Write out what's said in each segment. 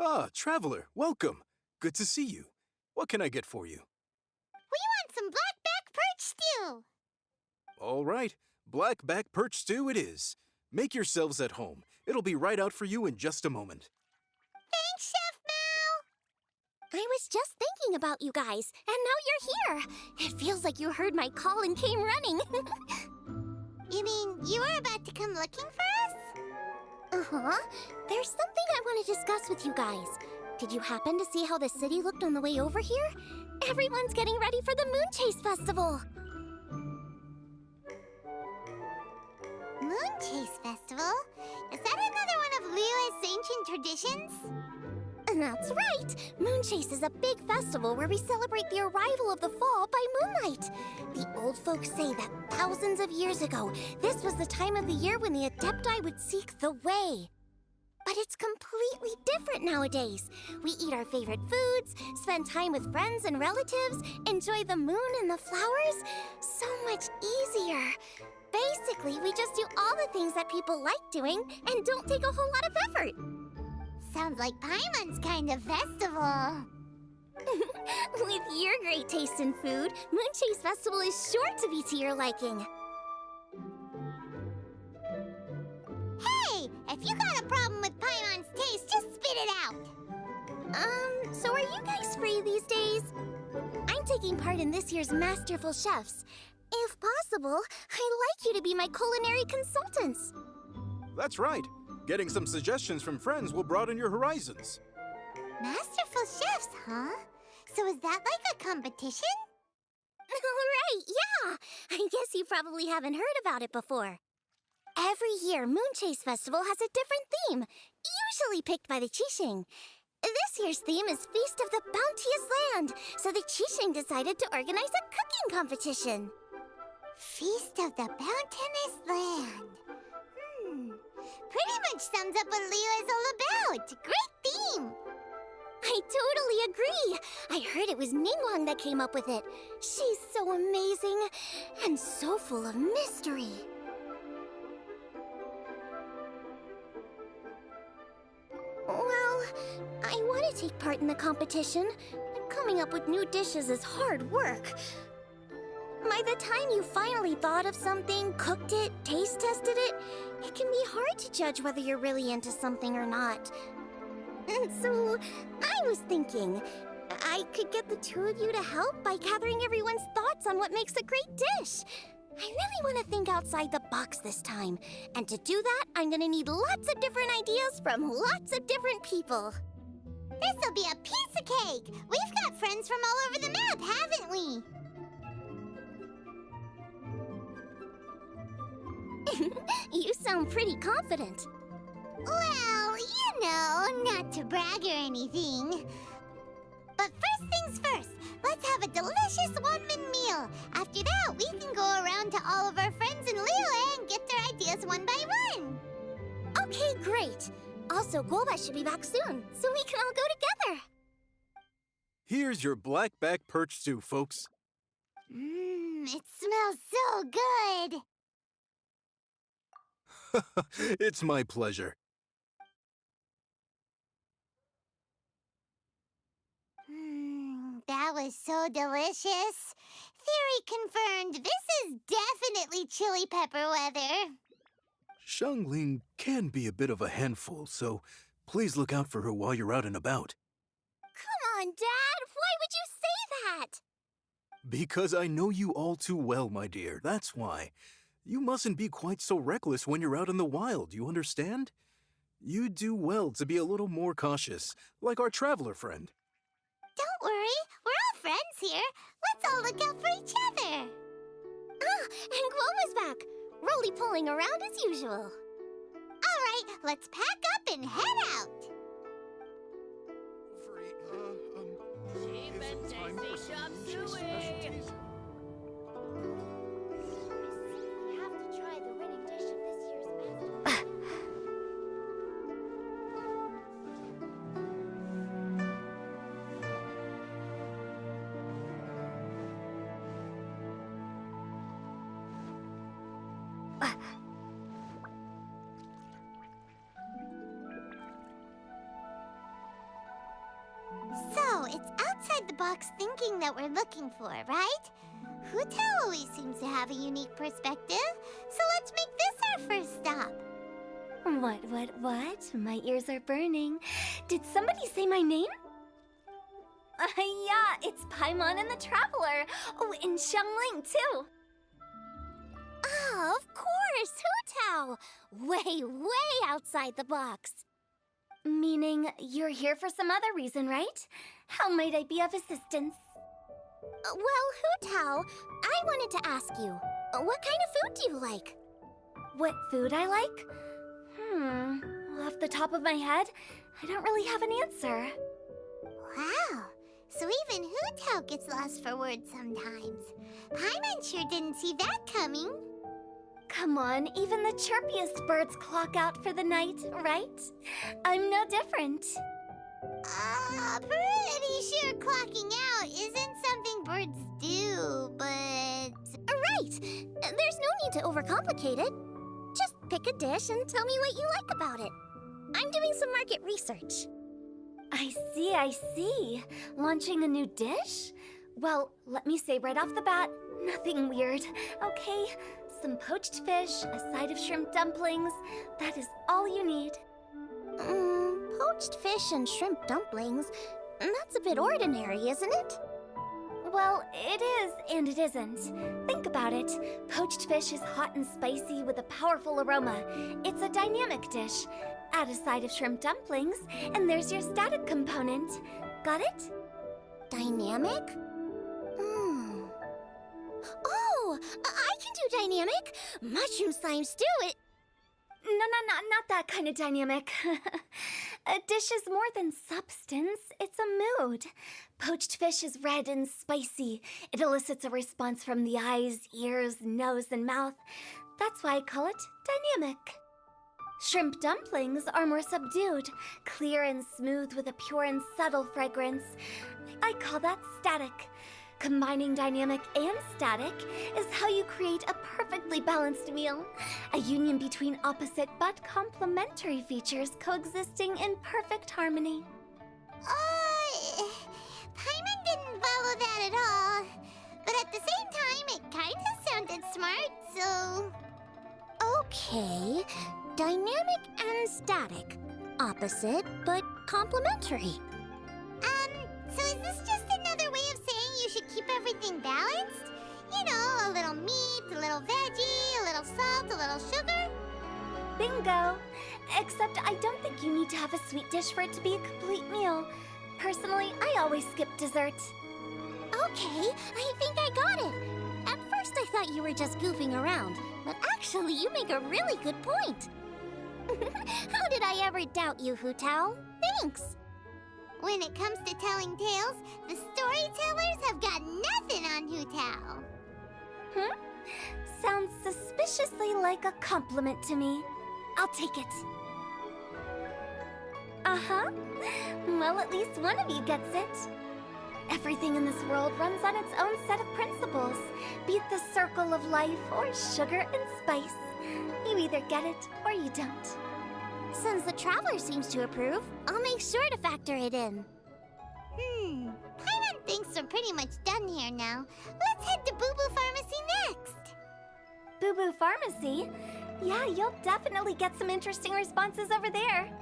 Ah, traveler, welcome. Good to see you. What can I get for you? We want some blackback perch stew. All right, blackback perch stew it is. Make yourselves at home. It'll be right out for you in just a moment. Thanks, Chef Mao. I was just thinking about you guys, and now you're here. It feels like you heard my call and came running. You mean you were about to come looking for us? Uh-huh. There's something I want to discuss with you guys. Did you happen to see how the city looked on the way over here? Everyone's getting ready for the Moon Chase Festival. Moon Chase Festival? Is that another one of Liyue's ancient traditions? That's right! Moon Chase is a big festival where we celebrate the arrival of the fall by moonlight. The old folks say that thousands of years ago, this was the time of the year when the Adepti would seek the way. But it's completely different nowadays. We eat our favorite foods, spend time with friends and relatives, enjoy the moon and the flowers. So much easier. Basically, we just do all the things that people like doing and don't take a whole lot of effort. Sounds like Paimon's kind of festival. With your great taste in food, Moon Chase Festival is sure to be to your liking. Hey, if you got a problem with Paimon's taste, just spit it out. So are you guys free these days? I'm taking part in this year's Masterful Chefs. If possible, I'd like you to be my culinary consultants. That's right. Getting some suggestions from friends will broaden your horizons. Masterful chefs, huh? So is that like a competition? Right, yeah. I guess you probably haven't heard about it before. Every year, Moon Chase Festival has a different theme, usually picked by the Qixing. This year's theme is Feast of the Bounteous Land, so the Qixing decided to organize a cooking competition. Feast of the Bounteous Land. Pretty much sums up what Liyue is all about. Great theme. I totally agree. I heard it was Ningguang that came up with it. She's so amazing and so full of mystery. Well, I want to take part in the competition, but coming up with new dishes is hard work. By the time you finally thought of something, cooked it, taste tested it, it can be hard to judge whether you're really into something or not. And so, I was thinking, I could get the two of you to help by gathering everyone's thoughts on what makes a great dish. I really want to think outside the box this time. And to do that, I'm going to need lots of different ideas from lots of different people. This'll be a piece of cake. We've got friends from all over the map, haven't we? You sound pretty confident. Well, you know, not to brag or anything. But first things first, let's have a delicious one-man meal. After that, we can go around to all of our friends in Liyue and get their ideas one by one. Okay, great. Also, Guoba should be back soon, so we can all go together. Here's your blackback perch stew, folks. It smells so good. It's my pleasure. That was so delicious. Theory confirmed. This is definitely chili pepper weather. Xiangling can be a bit of a handful, so please look out for her while you're out and about. Come on, Dad. Why would you say that? Because I know you all too well, my dear. That's why. You mustn't be quite so reckless when you're out in the wild, you understand? You do well to be a little more cautious, like our traveler friend. Don't worry, we're all friends here. Let's all look out for each other. Ah, and Guoba's back, roly-poling around as usual. All right, let's pack up and head out. Cheap and tasty chop suey. We have to try the winning dish of this year's master. outside the box thinking that we're looking for, right? Hu Tao always seems to have a unique perspective, so let's make this our first stop. What? My ears are burning. Did somebody say my name? Yeah, it's Paimon and the Traveler. Oh, and Xiangling, too. Oh, of course, Hu Tao! Way outside the box. Meaning you're here for some other reason, right? How might I be of assistance? Well, Hu Tao, I wanted to ask you, what kind of food do you like? What food I like? Off the top of my head, I don't really have an answer. Wow, so even Hu Tao gets lost for words sometimes. Paimon sure didn't see that coming. Come on, even the chirpiest birds clock out for the night, right? I'm no different. Pretty sure clocking out isn't something birds do, but... Right! There's no need to overcomplicate it. Just pick a dish and tell me what you like about it. I'm doing some market research. I see. Launching a new dish? Well, let me say right off the bat, nothing weird, okay? Some poached fish, a side of shrimp dumplings. That is all you need. Poached fish and shrimp dumplings? That's a bit ordinary, isn't it? Well, it is and it isn't. Think about it. Poached fish is hot and spicy with a powerful aroma. It's a dynamic dish. Add a side of shrimp dumplings, and there's your static component. Got it? Dynamic? Oh, I can do dynamic. Mushroom slime stew it. No, not that kind of dynamic. A dish is more than substance, it's a mood. Poached fish is red and spicy. It elicits a response from the eyes, ears, nose, and mouth. That's why I call it dynamic. Shrimp dumplings are more subdued, clear and smooth with a pure and subtle fragrance. I call that static. Combining dynamic and static is how you create a perfectly balanced meal. A union between opposite but complementary features coexisting in perfect harmony. Paimon didn't follow that at all. But at the same time, it kinda sounded smart, so... Okay, dynamic and static. Opposite, but complementary. So is this just another way of saying you should keep everything balanced? You know, a little meat, a little veggie, a little salt, a little sugar? Bingo! Except I don't think you need to have a sweet dish for it to be a complete meal. Personally, I always skip dessert. Okay, I think I got it. At first I thought you were just goofing around, but actually you make a really good point. How did I ever doubt you, Hu Tao? Thanks! When it comes to telling tales, the storytellers have got nothing on Hu Tao. Sounds suspiciously like a compliment to me. I'll take it. Uh-huh. Well, at least one of you gets it. Everything in this world runs on its own set of principles. Be it the circle of life or sugar and spice. You either get it or you don't. Since the Traveler seems to approve, I'll make sure to factor it in. Paimon thinks we're pretty much done here now. Let's head to Boo Boo Pharmacy next. Boo Boo Pharmacy? Yeah, you'll definitely get some interesting responses over there.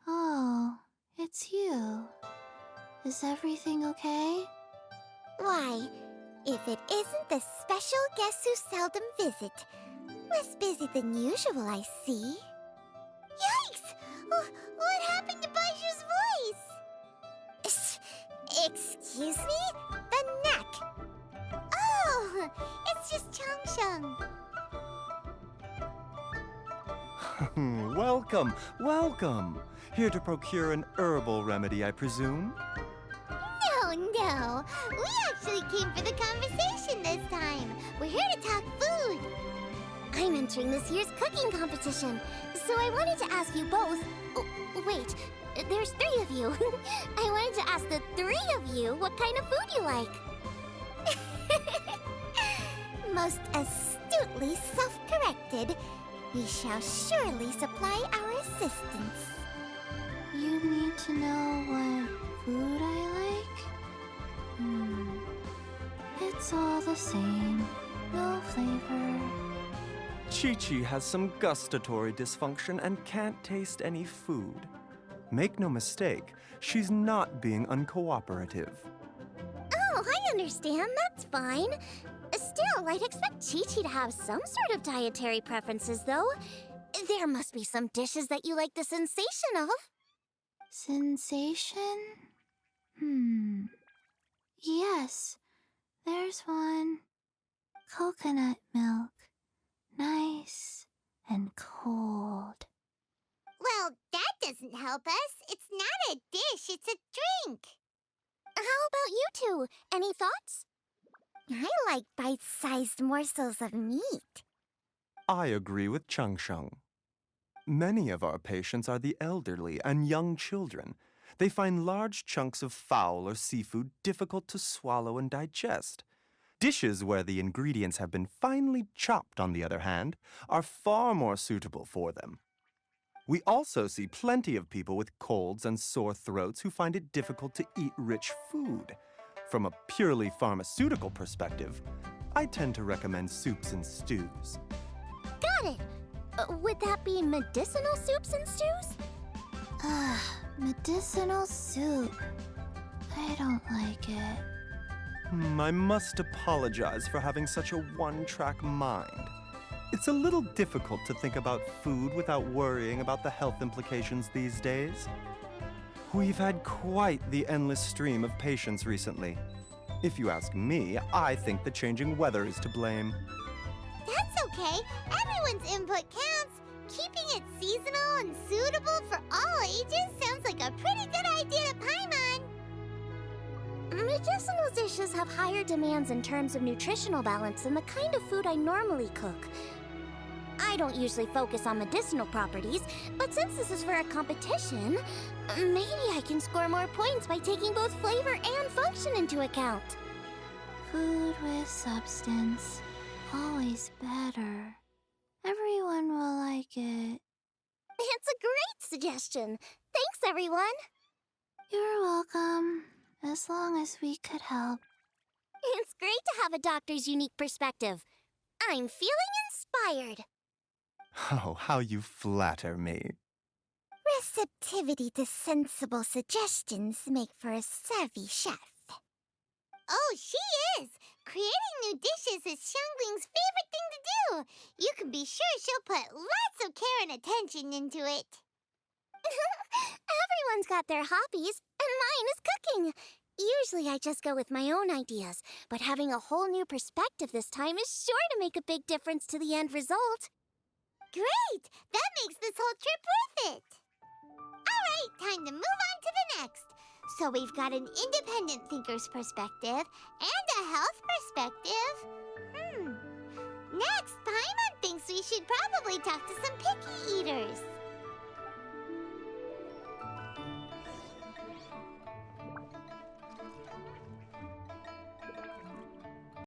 Oh, it's you. Is everything okay? Why, if it isn't the special guests who seldom visit. Less busy than usual, I see. Yikes! What Excuse me? The neck. Oh, it's just Changsheng. Welcome, welcome. Here to procure an herbal remedy, I presume? No. We actually came for the conversation this time. We're here to talk food. I'm entering this year's cooking competition, so I wanted to ask you both. Oh, wait, there's 3 of you. I wanted to ask the 3 of you what kind of food you like. Most astutely self-corrected, we shall surely supply our assistance. You need to know what food I like? It's all the same. No flavor. Chi-Chi has some gustatory dysfunction and can't taste any food. Make no mistake, she's not being uncooperative. Oh, I understand. That's fine. Still, I'd expect Chi-Chi to have some sort of dietary preferences, though. There must be some dishes that you like the sensation of. Sensation? Yes, there's one. Coconut milk. Nice and cold. Well, that doesn't help us. It's not a dish, it's a drink. How about you two? Any thoughts? I like bite-sized morsels of meat. I agree with Changsheng. Many of our patients are the elderly and young children. They find large chunks of fowl or seafood difficult to swallow and digest. Dishes where the ingredients have been finely chopped, on the other hand, are far more suitable for them. We also see plenty of people with colds and sore throats who find it difficult to eat rich food. From a purely pharmaceutical perspective, I tend to recommend soups and stews. Got it. Would that be medicinal soups and stews? Medicinal soup. I don't like it. I must apologize for having such a one-track mind. It's a little difficult to think about food without worrying about the health implications these days. We've had quite the endless stream of patients recently. If you ask me, I think the changing weather is to blame. That's okay. Everyone's input counts. Keeping it seasonal and suitable for all ages sounds like a pretty good idea to Paimon. Medicinal dishes have higher demands in terms of nutritional balance than the kind of food I normally cook. I don't usually focus on medicinal properties, but since this is for a competition, maybe I can score more points by taking both flavor and function into account. Food with substance. Always better. Everyone will like it. It's a great suggestion. Thanks, everyone. You're welcome. As long as we could help. It's great to have a doctor's unique perspective. I'm feeling inspired. Oh, how you flatter me. Receptivity to sensible suggestions make for a savvy chef. Oh, she is! Creating new dishes is Xiangling's favorite thing to do. You can be sure she'll put lots of care and attention into it. Everyone's got their hobbies, and mine is cooking. Usually I just go with my own ideas, but having a whole new perspective this time is sure to make a big difference to the end result. Great! That makes this whole trip worth it. All right, time to move on to the next. So we've got an independent thinker's perspective and a health perspective. Next, Paimon thinks we should probably talk to some picky eaters.